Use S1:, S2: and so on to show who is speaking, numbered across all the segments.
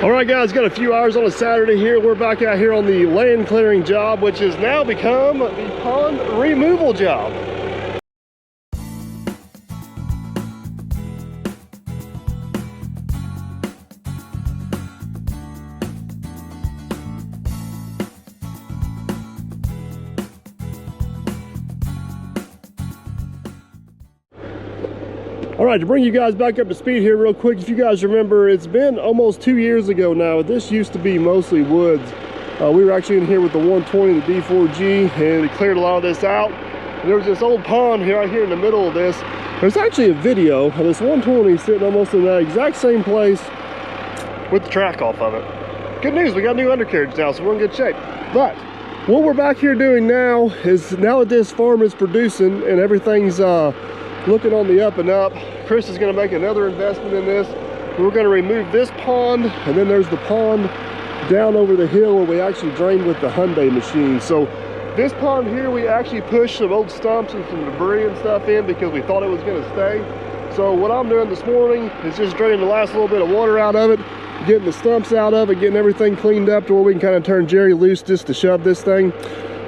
S1: All right, guys, got a few hours on a Saturday here. We're back out here on the land clearing job, which has now become the pond removal job. All right, to bring you guys back up to speed here real quick, if you guys remember, it's been almost 2 years ago now. This used to be mostly woods. We were actually in here with the 120, the D4G, and it cleared a lot of this out. And there was this old pond here, right here in the middle of this. There's actually a video of this 120 sitting almost in that exact same place with the track off of it. Good news, we got new undercarriage now, so we're in good shape. But what we're back here doing now is, now that this farm is producing and everything's looking on the up and up, Chris is going to make another investment in this. We're going to remove this pond, and then there's the pond down over the hill where we actually drained with the Hyundai machine. So this pond here, we actually pushed some old stumps and some debris and stuff in because we thought it was going to stay. So what I'm doing this morning is just draining the last little bit of water out of it, getting the stumps out of it, getting everything cleaned up to where we can kind of turn Jerry loose just to shove this thing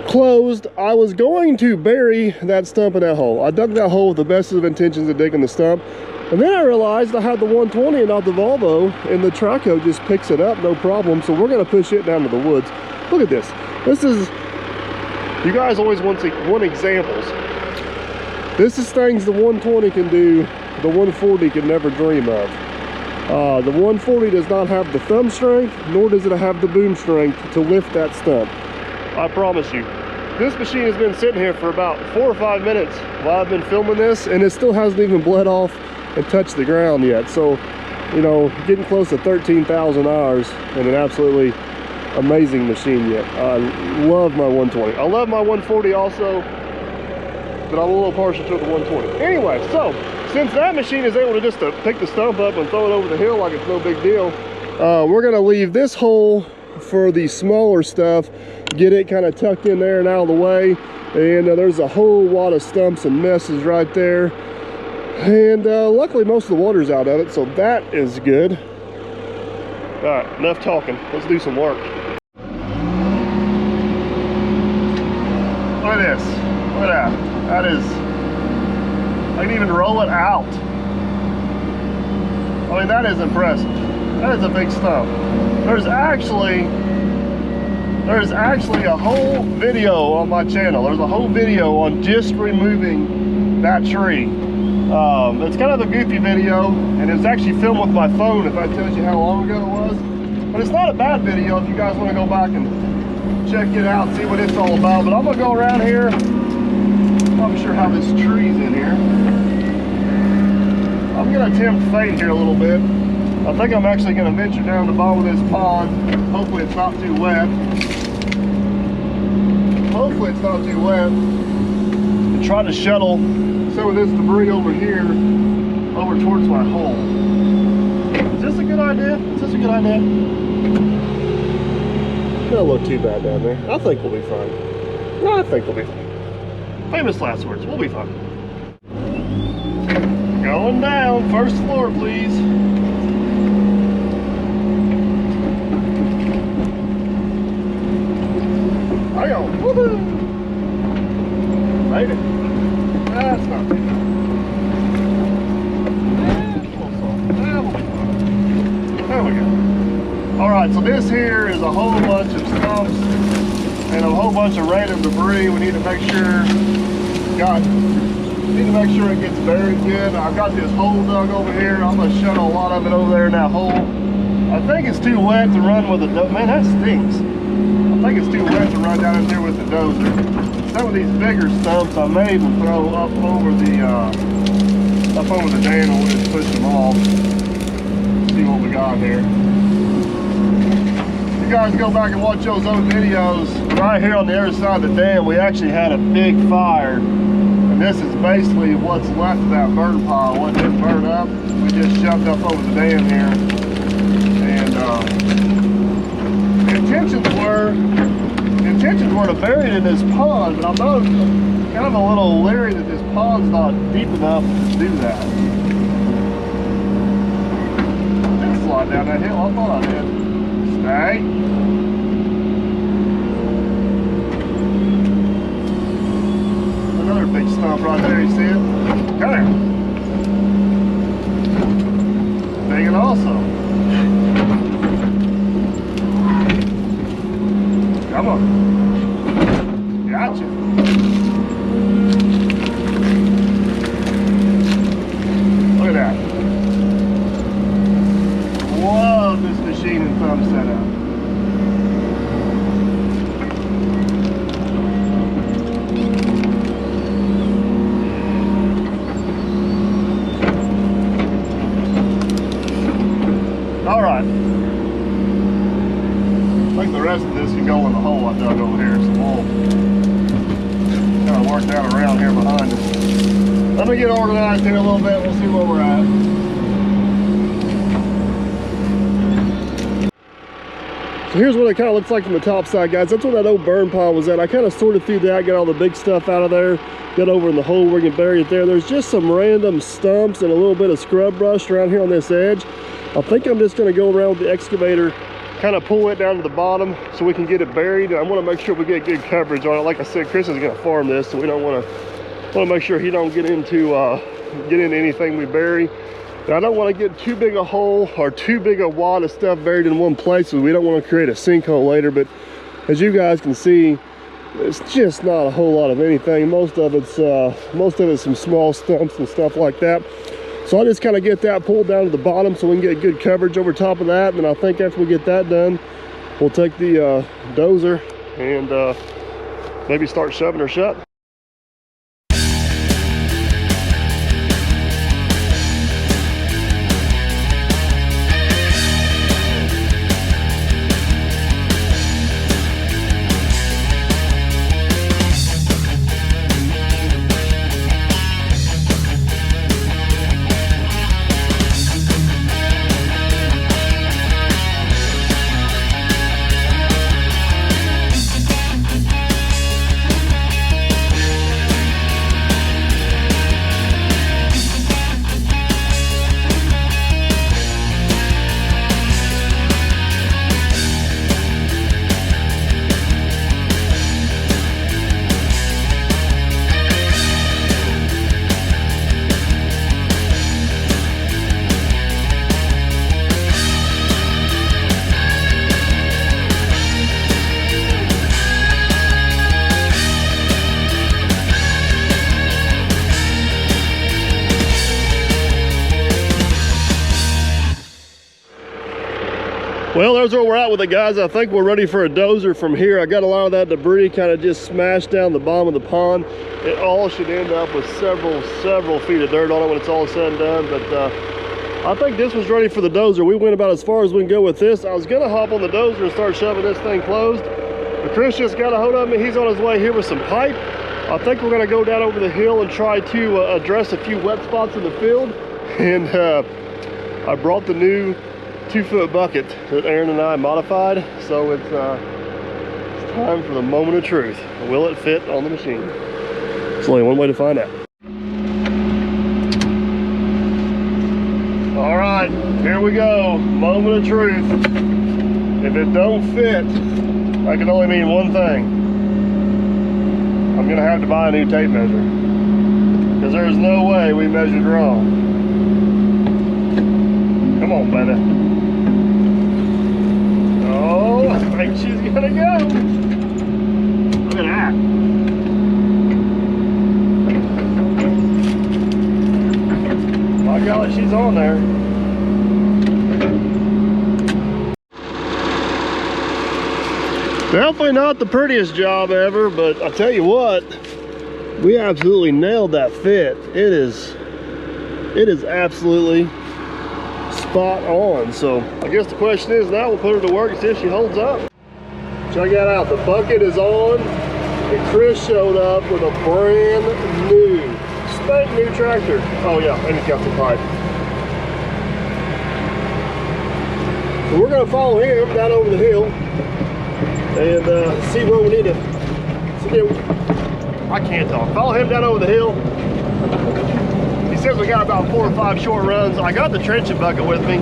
S1: closed. I was going to bury that stump in that hole. I dug that hole with the best of intentions of digging the stump, and then I realized I had the 120 and not the Volvo, and the Traco just picks it up no problem. So we're going to push it down to the woods. Look at this. This is, you guys always want examples. This is things the 120 can do the 140 could never dream of. The 140 does not have the thumb strength, nor does it have the boom strength to lift that stump. I promise you. This machine has been sitting here for about 4 or 5 minutes while I've been filming this, and it still hasn't even bled off and touched the ground yet. So, you know, getting close to 13,000 hours and an absolutely amazing machine yet. I love my 120. I love my 140 also, but I'm a little partial to the 120. Anyway, so since that machine is able to just pick the stump up and throw it over the hill like it's no big deal, we're gonna leave this hole for the smaller stuff, get it kind of tucked in there and out of the way. And there's a whole lot of stumps and messes right there, and luckily most of the water's out of it, so that is good. All right, enough talking, let's do some work. Look at this, look at that. That is, I can even roll it out. I mean, that is impressive. That is a big stump. There's actually a whole video on my channel. There's a whole video on just removing that tree. It's kind of a goofy video, and it was actually filmed with my phone, if I tell you how long ago it was. But it's not a bad video if you guys want to go back and check it out and see what it's all about. But I'm going to go around here. I'm not sure how this tree's in here. I'm going to attempt fate here a little bit. I think I'm actually going to venture down the bottom of this pond. Hopefully it's not too wet. Hopefully it's not too wet. And try to shuttle some of this debris over here, over towards my hole. Is this a good idea? Is this a good idea? It don't look too bad down there. I think we'll be fine. No, I think we'll be fine. Famous last words, we'll be fine. Going down, first floor please. Hang on, woohoo! Made it. That's not too bad. There we go. Alright, so this here is a whole bunch of stumps and a whole bunch of random debris. We need to make sure it gets buried good. I've got this hole dug over here. I'm gonna shuttle a lot of it over there in that hole. I think it's too wet to run with a dozer. Man, that stinks. I think it's too wet to run down in here with the dozer. Some of these bigger stumps I may even throw up over the dam and we'll just push them off. See what we got here. You guys go back and watch those old videos. Right here on the other side of the dam, we actually had a big fire. And this is basically what's left of that burn pile. What didn't burn up, we just shoved up over the dam here. And the intentions were to bury it in this pond, but I'm kind of a little leery that this pond's not deep enough to do that. slide down that hill. I thought I did. Stay. Another big stump right there, you see it? Come here. Big and also. Come on. Gotcha. Look at that. Love this machine and thumb setup. All right. I think the rest of this can go in the hole I dug over here. So we'll kind of work that around here behind us. Let me get organized here a little bit. We'll see where we're at. So here's what it kind of looks like from the top side, guys. That's where that old burn pile was at. I kind of sorted through that, got all the big stuff out of there, got over in the hole where you can bury it there. There's just some random stumps and a little bit of scrub brush around here on this edge. I think I'm just going to go around with the excavator, kind of pull it down to the bottom so we can get it buried. I want to make sure we get good coverage on it. Like I said, Chris is going to farm this, so we don't want to make sure he don't get into anything we bury. And I don't want to get too big a hole or too big a wad of stuff buried in one place, so we don't want to create a sinkhole later. But as you guys can see, it's just not a whole lot of anything. Most of it's some small stumps and stuff like that. So I'll just kind of get that pulled down to the bottom so we can get good coverage over top of that. And then I think after we get that done, we'll take the dozer and maybe start shoving her shut. Well, there's where we're at with it, guys. I think we're ready for a dozer from here. I got a lot of that debris kind of just smashed down the bottom of the pond. It all should end up with several feet of dirt on it when it's all said and done. But I think this was ready for the dozer. We went about as far as we can go with this. I was gonna hop on the dozer and start shoving this thing closed, but Chris just got a hold of me. He's on his way here with some pipe. I think we're gonna go down over the hill and try to address a few wet spots in the field. And I brought the new 2-foot bucket that Aaron and I modified, so it's time for the moment of truth. Will it fit on the machine? There's only one way to find out. All right, here we go. Moment of truth. If it don't fit, that can only mean one thing. I'm gonna have to buy a new tape measure, because there's no way we measured wrong. Come on, baby. Oh, I think she's gonna go. Look at that. My golly, she's on there. Definitely not the prettiest job ever, but I tell you what, we absolutely nailed that fit. It is absolutely spot on. So I guess the question is now we'll put her to work and see if she holds up. Check that out, the bucket is on, and Chris showed up with a brand new, spank new tractor. Oh yeah, and he's got some pipe. So we're gonna follow him down over the hill and see where we need to, I can't talk. Follow him down over the hill. He said, we got about 4 or 5 short runs. I got the trenching bucket with me,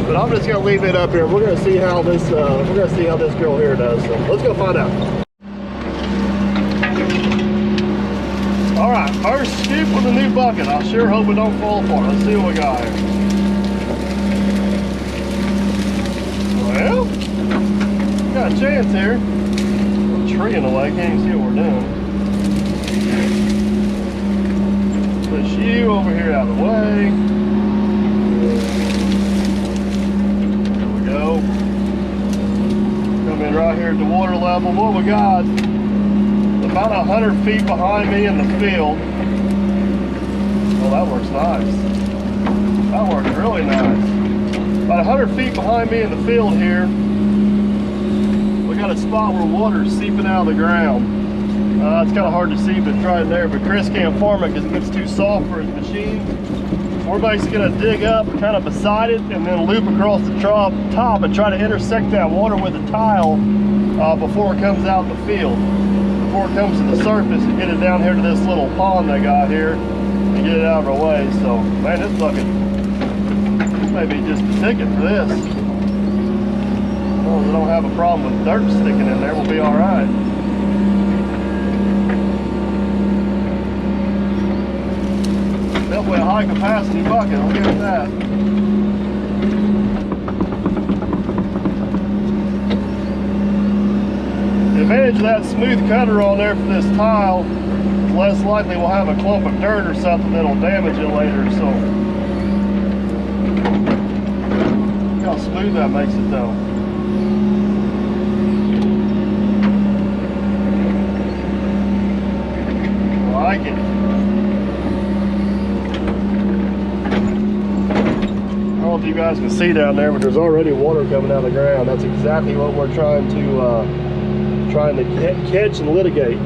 S1: but I'm just gonna leave it up here. We're gonna see how this girl here does. So let's go find out. All right, first scoop with the new bucket. I sure hope it don't fall apart. Let's see what we got here. Well, got a chance here. A tree in the way, can't even see what we're doing. Push you over here out of the way. There we go. Come in right here at the water level. What we got? About 100 feet behind me in the field. Oh, that works nice. That works really nice. About 100 feet behind me in the field here, we got a spot where water's seeping out of the ground. It's kind of hard to see, but it's right there. But Chris can't farm it because it gets too soft for his machine. We're basically going to dig up kind of beside it and then loop across the top and try to intersect that water with a tile before it comes out the field. Before it comes to the surface and get it down here to this little pond they got here and get it out of our way. So, man, this bucket may be just the ticket for this. As long as I don't have a problem with dirt sticking in there, we'll be all right. Definitely a high capacity bucket, I'll give it that. The advantage of that smooth cutter on there for this tile, less likely we'll have a clump of dirt or something that'll damage it later. So, look how smooth that makes it though. I like it. I don't know if you guys can see down there, but there's already water coming out of the ground. That's exactly what we're trying to catch and litigate.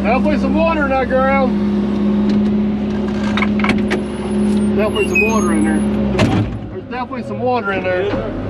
S1: Definitely some water in that ground. Definitely some water in there. There's definitely some water in there.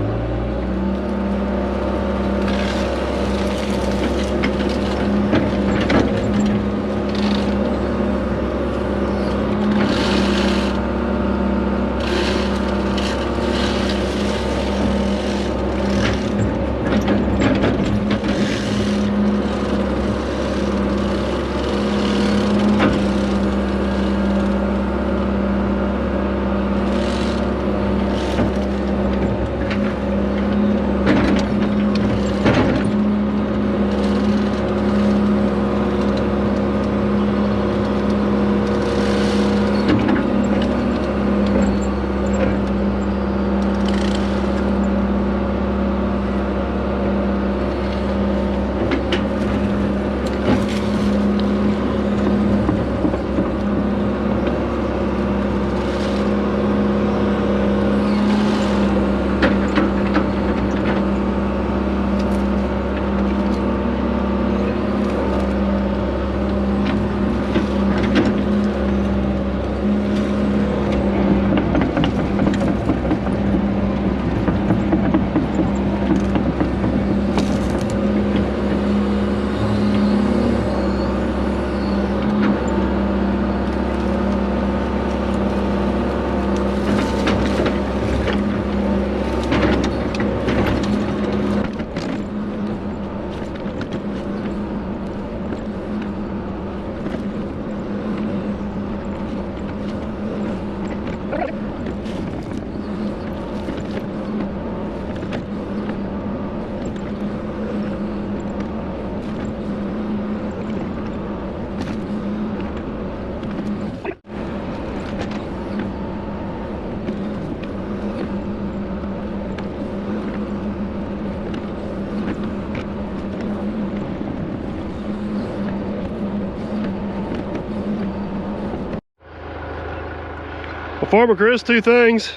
S1: Farmer Chris, two things.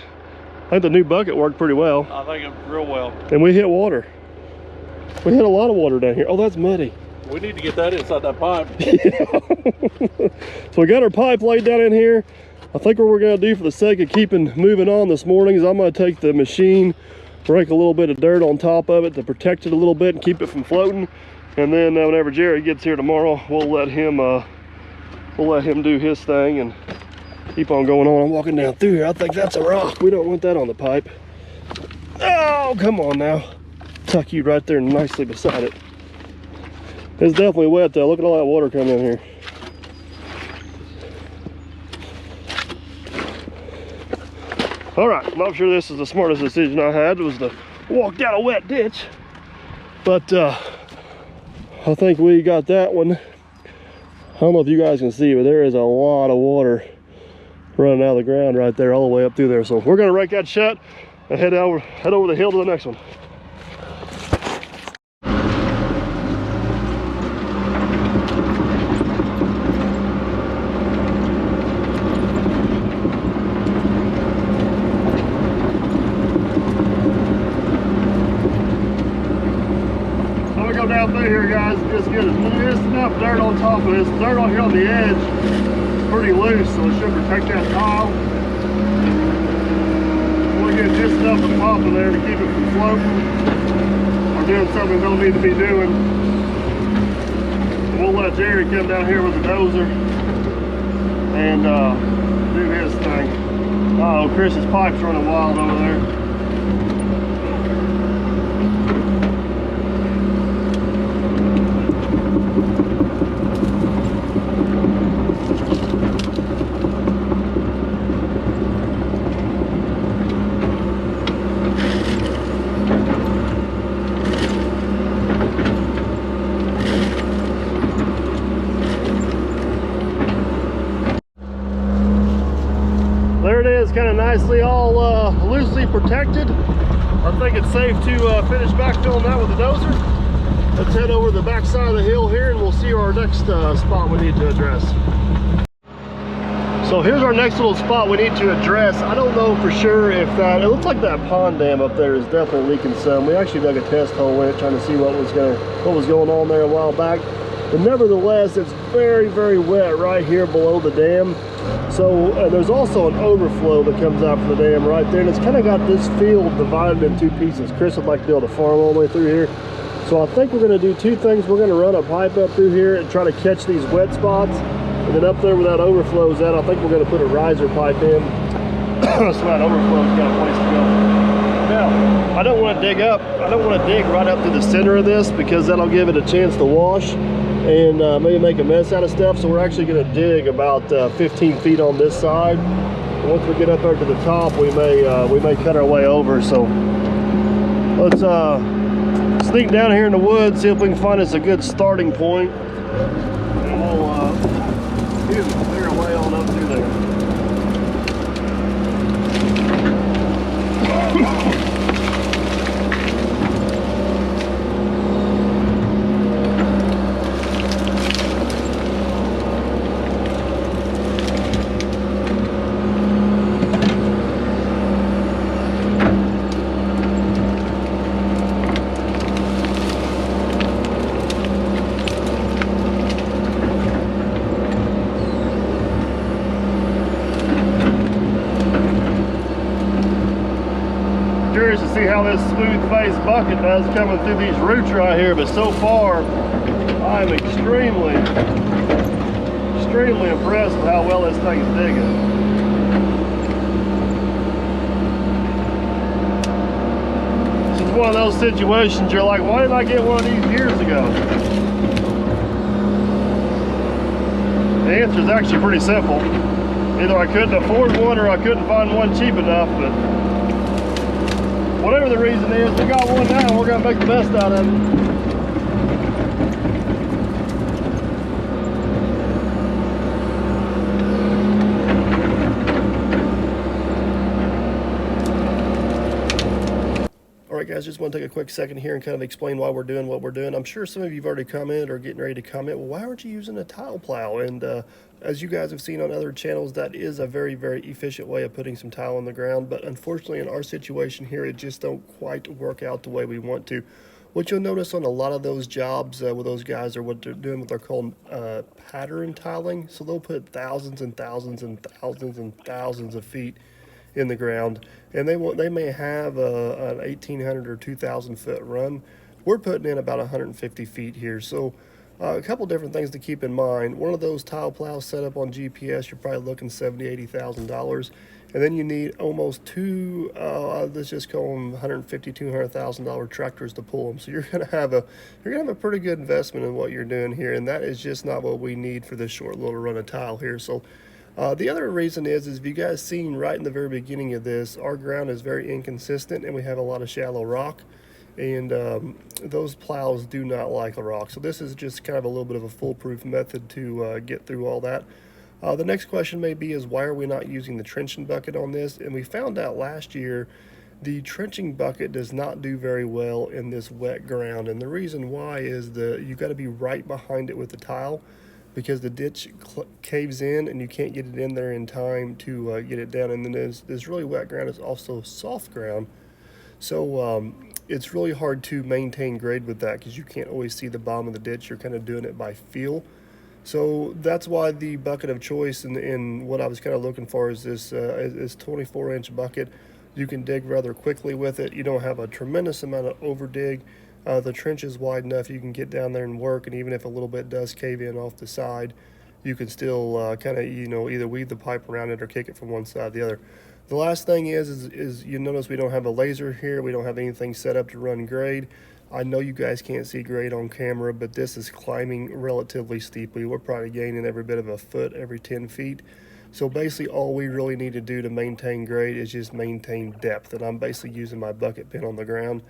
S1: I think the new bucket worked pretty well.
S2: I think it real well.
S1: And we hit water. We hit a lot of water down here. Oh, that's muddy.
S2: We need to get that inside that pipe.
S1: Yeah. So we got our pipe laid down in here. I think what we're gonna do for the sake of keeping moving on this morning is I'm gonna take the machine, break a little bit of dirt on top of it to protect it a little bit and keep it from floating. And then whenever Jerry gets here tomorrow, we'll let him do his thing and keep on going on. I'm walking down through here. I think that's a rock. We don't want that on the pipe. Oh, come on now. Tuck you right there nicely beside it. It's definitely wet though. Look at all that water coming in here. All right, I'm not sure this is the smartest decision I had. It was to walk down a wet ditch. But I think we got that one. I don't know if you guys can see, but there is a lot of water running out of the ground right there, all the way up through there. So we're gonna rake that shut and head over the hill to the next one. Down through here, guys, just get just enough dirt on top of this. Dirt on here on the edge is pretty loose, so it should protect that tile. We'll get just enough on top of there to keep it from floating or doing something we don't need to be doing. And we'll let Jerry come down here with the dozer and do his thing. Uh oh, Chris's pipe's running wild over there. There it is, kind of nicely all loosely protected. I think it's safe to finish backfilling that with the dozer. Let's head over the back side of the hill here and we'll see our next spot we need to address. So here's our next little spot we need to address. I don't know for sure if that, it looks like that pond dam up there is definitely leaking some. We actually dug a test hole in it trying to see what was going on there a while back. But nevertheless, it's very, very wet right here below the dam. So there's also an overflow that comes out from the dam right there, and it's kind of got this field divided in two pieces. Chris would like to be able to farm all the way through here. So I think we're going to do two things. We're going to run a pipe up through here and try to catch these wet spots. And then up there where that overflows at, I think we're going to put a riser pipe in so that overflow's got a place to go. Now, I don't want to dig up. I don't want to dig right up to the center of this because that'll give it a chance to wash and maybe make a mess out of stuff. So we're actually going to dig about 15 feet on this side. And once we get up there to the top, we may cut our way over. So let's sneak down here in the woods, see if we can find us a good starting point, and we'll clear our way on up through there. Curious to see how this smooth face bucket does coming through these roots right here, but so far I am extremely impressed with how well this thing is digging. This is one of those situations you're like, why didn't I get one of these years ago? The answer is actually pretty simple. Either I couldn't afford one or I couldn't find one cheap enough, but whatever the reason is, we got one now and we're gonna make the best out of it. All right, guys, just want to take a quick second here and kind of explain why we're doing what we're doing. I'm sure some of you have already commented or getting ready to comment, well, why aren't you using a tile plow? And as you guys have seen on other channels, that is a very, very efficient way of putting some tile on the ground. But unfortunately, in our situation here, it just don't quite work out the way we want to. What you'll notice on a lot of those jobs with those guys are what they're doing, what they're called pattern tiling. So they'll put thousands and thousands and thousands and thousands of feet in the ground, and they may have an 1,800 or 2,000 foot run. We're putting in about 150 feet here, so a couple different things to keep in mind. One of those tile plows set up on GPS, you're probably looking $70,000-$80,000, and then you need almost two, let's just call them $150,000-$200,000 tractors to pull them. So you're gonna have a pretty good investment in what you're doing here, and that is just not what we need for this short little run of tile here. So the other reason is if you guys seen right in the very beginning of this, our ground is very inconsistent and we have a lot of shallow rock, and those plows do not like the rock. So this is just kind of a little bit of a foolproof method to get through all that. The next question may be is why are we not using the trenching bucket on this? And we found out last year the trenching bucket does not do very well in this wet ground, and the reason why is you got to be right behind it with the tile, because the ditch caves in and you can't get it in there in time to get it down. And then this really wet ground is also soft ground, so it's really hard to maintain grade with that because you can't always see the bottom of the ditch. You're kind of doing it by feel. So that's why the bucket of choice and what I was kind of looking for is this 24-inch bucket. You can dig rather quickly with it. You don't have a tremendous amount of over dig. The trench is wide enough you can get down there and work, and even if a little bit does cave in off the side, you can still kind of, either weave the pipe around it or kick it from one side to the other. The last thing is you notice we don't have a laser here. We don't have anything set up to run grade. I know you guys can't see grade on camera, but this is climbing relatively steeply. We're probably gaining every bit of a foot every 10 feet. So basically all we really need to do to maintain grade is just maintain depth, and I'm basically using my bucket pin on the ground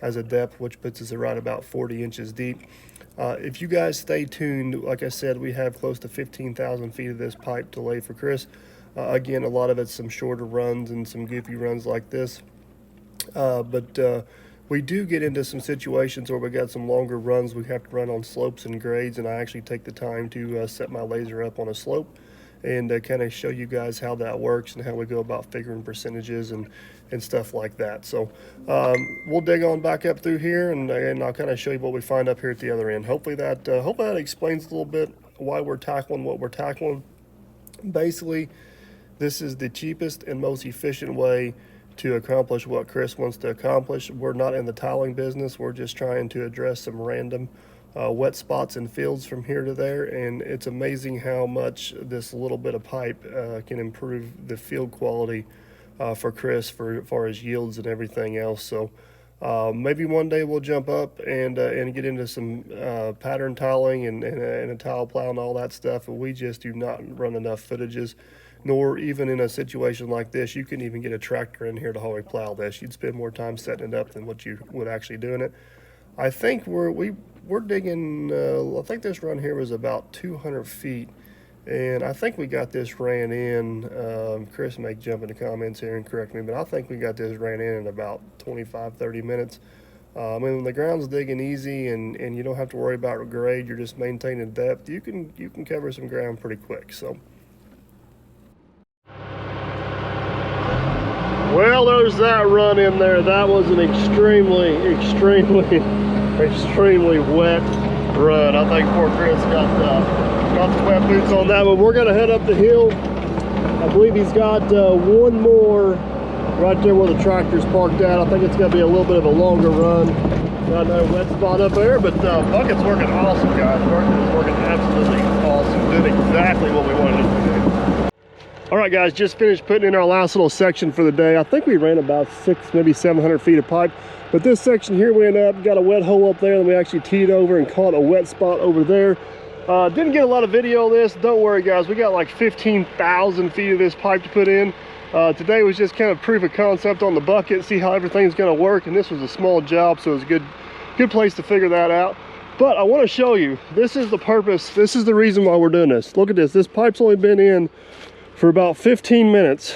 S1: as a depth, which puts us right about 40 inches deep. If you guys stay tuned, like I said, we have close to 15,000 feet of this pipe to lay for Chris. Again, a lot of it's some shorter runs and some goofy runs like this. But we do get into some situations where we got some longer runs we have to run on slopes and grades, and I actually take the time to set my laser up on a slope and kind of show you guys how that works and how we go about figuring percentages and stuff like that. So we'll dig on back up through here, and I'll kind of show you what we find up here at the other end. Hopefully that explains a little bit why we're tackling what we're tackling. Basically, this is the cheapest and most efficient way to accomplish what Chris wants to accomplish. We're not in the tiling business. We're just trying to address some random wet spots in fields from here to there, and it's amazing how much this little bit of pipe can improve the field quality for Chris for far as yields and everything else. So maybe one day we'll jump up and get into some pattern tiling and a tile plow and all that stuff, but we just do not run enough footages, nor even in a situation like this. You couldn't even get a tractor in here to haul a plow this. You'd spend more time setting it up than what you would actually doing it. I think we're digging, I think this run here was about 200 feet, and I think we got this ran in, Chris may jump in the comments here and correct me, but I think we got this ran in about 25-30 minutes. I mean, the ground's digging easy, and you don't have to worry about grade. You're just maintaining depth. You can cover some ground pretty quick. So, well, there's that run in there. That was an extremely wet run. I think poor Chris got the wet boots on that one. We're gonna head up the hill. I believe he's got one more right there where the tractor's parked at. I think it's gonna be a little bit of a longer run. Got another wet spot up there, but bucket's working awesome, guys. Bucket's working absolutely awesome. Doing exactly what we wanted it to do. All right, guys, just finished putting in our last little section for the day. I think we ran about 600, maybe 700 feet of pipe. But this section here, we ended up, got a wet hole up there, and we actually teed over and caught a wet spot over there. Didn't get a lot of video of this. Don't worry, guys. We got like 15,000 feet of this pipe to put in. Today was just kind of proof of concept on the bucket, see how everything's going to work. And this was a small job, so it was a good place to figure that out. But I want to show you, this is the purpose. This is the reason why we're doing this. Look at this. This pipe's only been in for about 15 minutes.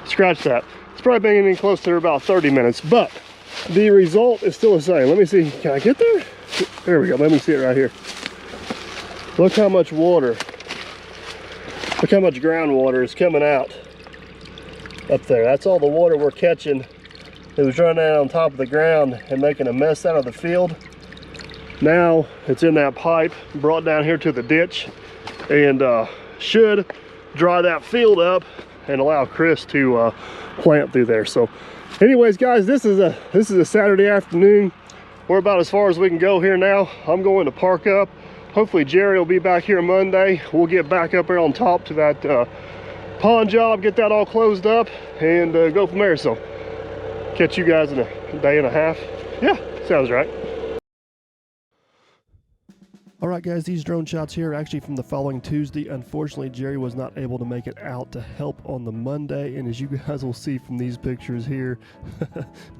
S1: Scratch that. It's probably been in close to about 30 minutes. But the result is still the same. Let me see, can I get there? There we go, let me see it right here. Look how much water, look how much groundwater is coming out up there. That's all the water we're catching. It was running out on top of the ground and making a mess out of the field. Now it's in that pipe, brought down here to the ditch, and should dry that field up and allow Chris to plant through there. So anyways, guys, this is a Saturday afternoon. We're about as far as we can go here now. I'm going to park up. Hopefully Jerry will be back here Monday. We'll get back up there on top to that pond job, get that all closed up, and go from there. So catch you guys in a day and a half. Yeah, sounds right. All right, guys, these drone shots here are actually from the following Tuesday. Unfortunately, Jerry was not able to make it out to help on the Monday, and as you guys will see from these pictures here,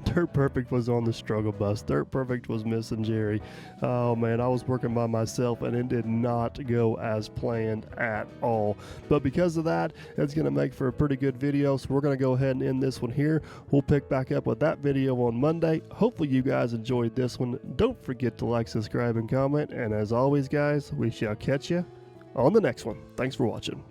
S1: Dirt Perfect was on the struggle bus. Dirt Perfect was missing Jerry. Oh man, I was working by myself and it did not go as planned at all. But because of that, it's going to make for a pretty good video, so we're going to go ahead and end this one here. We'll pick back up with that video on Monday. Hopefully you guys enjoyed this one. Don't forget to like, subscribe, and comment, and as always, guys, we shall catch you on the next one. Thanks for watching.